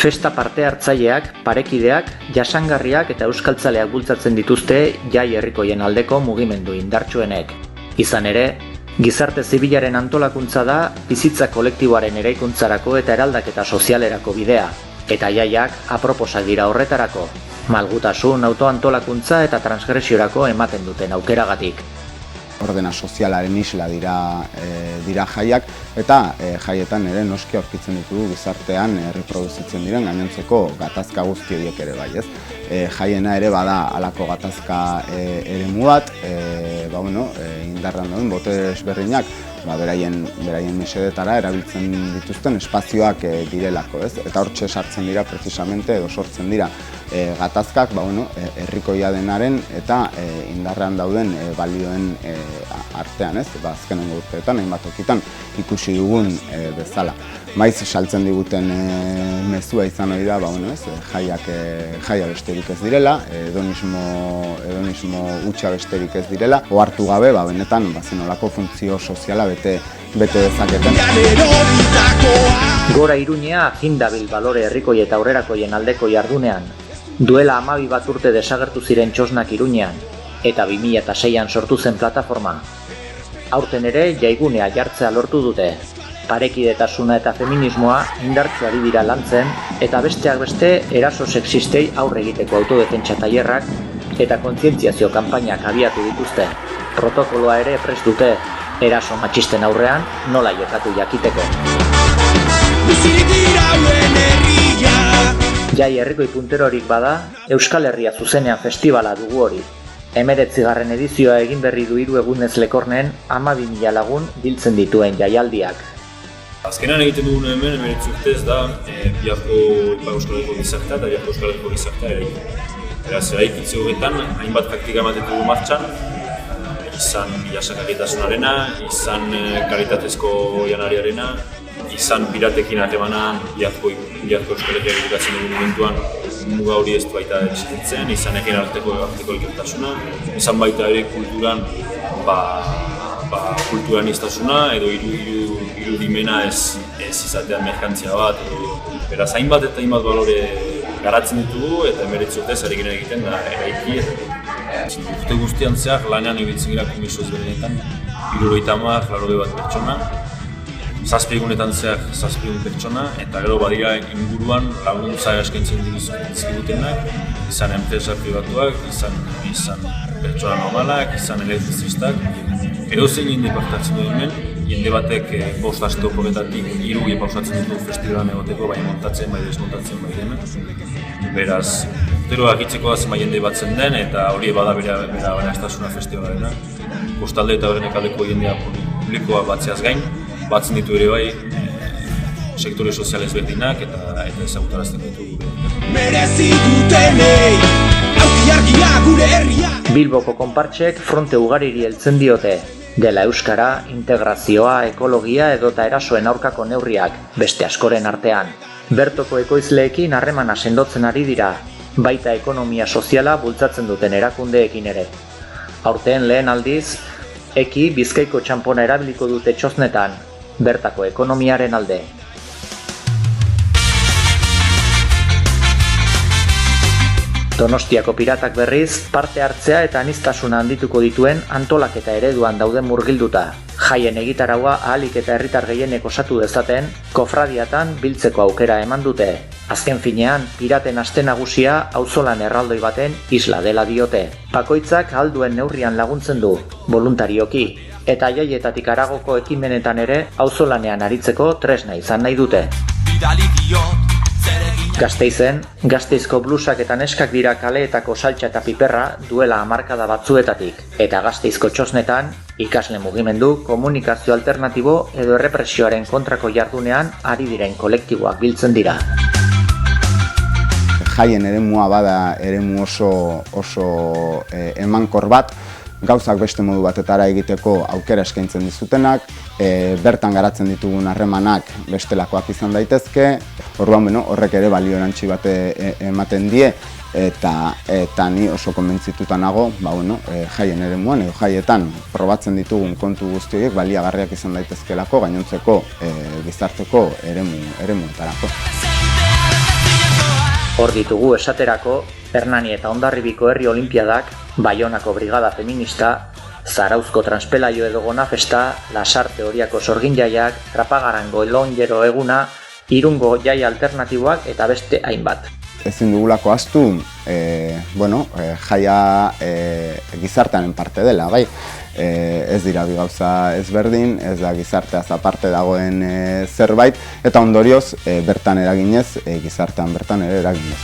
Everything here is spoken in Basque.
Festa parte hartzaileak, parekideak, jasangarriak eta euskaltzaleak bultzatzen dituzte jai herrikoien aldeko mugimendu indartsuenek. Izan ere, gizarte zibilaren antolakuntza da bizitza kolektiboaren eraikuntzarako eta eraldaketa sozialerako bidea, eta jaiak aproposak dira horretarako, malgutasun, autoantolakuntza eta transgresiorako ematen duten aukeragatik. Ordena sozialaren isla dira jaiak, eta jaietan ere noski aurkitzen ditugu gizartean erreproduzitzen diren gainontzeko gatazka guzti horiek ere bai, ez? Jaiena ere bada halako gatazka eremu bat, indarrean dauden botere ezberdinak beraien mesedetara erabiltzen dituzten espazioak direlako, ez? Eta hortxe sartzen dira precisamente edo sortzen dira gatazkak herrikoia denaren eta indarrean dauden balioen artean, ez? Azkenengo urteetan, hainbat tokitan ikusi dugun bezala. Maiz saltzen diguten mezua izan hori da, jaia besterik ez direla, hedonismo hutsa besterik ez direla, ohartu gabe, benetan, zenolako funtzio soziala bete dezaketen. Gora Iruñea jindabil balore herrikoi eta aurrerakoien aldeko jardunean. Duela 12 bat urte desagertu ziren txosnak Iruñean, eta 2006an sortu zen plataforma. Aurten ere jaigunea jartzea lortu dute. Parekidetasuna eta feminismoa indartsu ari dira lantzen, eta besteak beste eraso sexistei aurre egiteko autodefentsa tailerrak eta kontzientziazio kanpainak abiatu dituzte. Protokoloa ere prest dute, eraso matxisten aurrean nola jokatu jakiteko. Jai herrikoi punterorik bada, Euskal Herria zuzenean festivala dugu hori. 19. edizioa egin berri du 3 egunez Lekornen 12.000 lagun biltzen dituen jaialdiak. Azkenan egiten dugun hemen 19 urtez da biharko Ipar Euskal Herriko gizartea eta biharko Euskal Herriko gizartea eraikin. Beraz, eraikitze horretan hainbat praktika ematen dugu martxan, izan jasakarritasunarena, izan kalitatezko janariarena, izan piratekin harremana biharko Euskal Herria egitatzen dugun momentuan muga hori ez du baita existitzen, izan egin arteko elkartasuna, izan baita ere kulturan kulturan iztasuna edo irudimena ez izatean merkantzia bat. Beraz, hainbat eta hainbat balore garatzen ditugu eta 19 urtez ari ginen egiten da eraiki. Urte guztian zehar lanean ibiltzen gira komisio ezberdinetan, 70, 80 bat pertsona. 7 egunetan zehar 7 pertsona, eta gero badira inguruan laguntza eskaintzen dizkigutenak, izan enpresa pribatuak, izan pertsona normalak, izan elektrizistak. Edozein jende parte hartzen du hemen, jende batek 5 aste oporetatik 3 pausatzen ditu festivalan egoteko, bai montatzen, bai desmontatzen, bai dena. Beraz, urtero argitzeko da zenbait jende batzen den, eta hori bada bere aberastasuna festivalarena. Kostalde eta horrenek aldeko jendea publikoa batzeaz gain, batzen ditu ere bai sektore sozial ezberdinak eta ezagutarazten ditugu. Bilboko konpartsek fronte ugariri heltzen diote. Dela euskara, integrazioa, ekologia edota erasoen aurkako neurriak, beste askoren artean. Bertoko ekoizleekin harremana sendotzen ari dira, baita ekonomia soziala bultzatzen duten erakundeekin ere. Aurten lehen aldiz, Eki Bizkaiko txanpona erabiliko dute txosnetan, bertako ekonomiaren alde. Donostiako piratak berriz, parte hartzea eta aniztasuna handituko dituen antolaketa ereduan dauden murgilduta. Jaien egitaraua ahalik eta herritar gehienek osatu dezaten, kofradiatan biltzeko aukera eman dute. Azken finean, piraten aste nagusia auzolan erraldoi baten isla dela diote. Bakoitzak ahal duen neurrian laguntzen du, boluntarioki, eta jaietatik haragoko ekimenetan ere auzolanean aritzeko tresna izan nahi dute. Gasteizen, Gasteizko blusak eta neskak dira kaleetako saltsa eta piperra duela hamarkada batzuetatik, eta Gasteizko txosnetan, ikasle mugimendu, komunikazio alternatibo edo errepresioaren kontrako jardunean ari diren kolektiboak biltzen dira. Jaien eremua bada eremu oso emankor bat, gauzak beste modu batetara egiteko aukera eskaintzen dizutenak, bertan garatzen ditugun harremanak bestelakoak izan daitezke, orduan horrek ere balio erantsi bat ematen die, eta ni oso konbentzituta nago, jaien eremuan edo jaietan probatzen ditugun kontu guzti horiek baliagarriak izan daitezkelako gainontzeko gizarteko eremuetarako. Hor ditugu esaterako Hernani eta Hondarribiko herri olimpiadak, Baionako brigada feminista, Zarauzko transpelaio edo gona festa, Lasarte Oriako sorgin jaiak, Trapagarango elonjero eguna, Irungo jai alternatiboak eta beste hainbat. Ezin dugulako ahaztu, jaia gizartearen parte dela, bai. Ez dira bi gauza ezberdin, ez da gizarteaz aparte dagoen zerbait, eta ondorioz bertan eraginez, gizartean bertan ere eraginez.